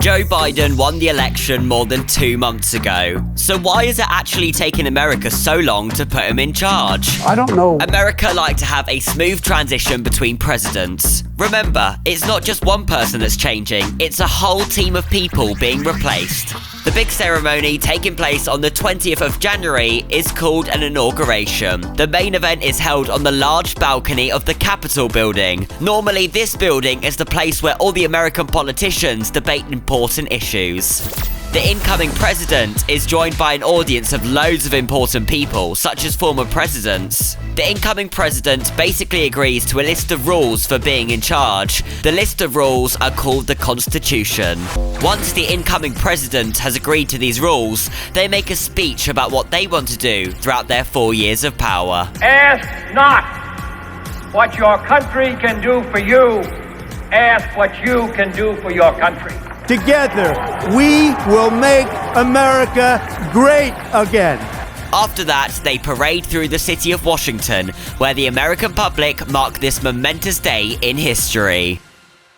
Joe Biden won the election more than 2 months ago. So why is it actually taking America so long to put him in charge? I don't know. America like to have a smooth transition between presidents. Remember, it's not just one person that's changing, it's a whole team of people being replaced. The big ceremony taking place on the 20th of January is called an inauguration. The main event is held on the large balcony of the Capitol building. Normally, this building is the place where all the American politicians debate important issues. The incoming president is joined by an audience of loads of important people, such as former presidents. The incoming president basically agrees to a list of rules for being in charge. The list of rules are called the Constitution. Once the incoming president has agreed to these rules, they make a speech about what they want to do throughout their 4 years of power. Ask not what your country can do for you. Ask what you can do for your country. Together, we will make America great again. After that, they parade through the city of Washington, where the American public mark this momentous day in history.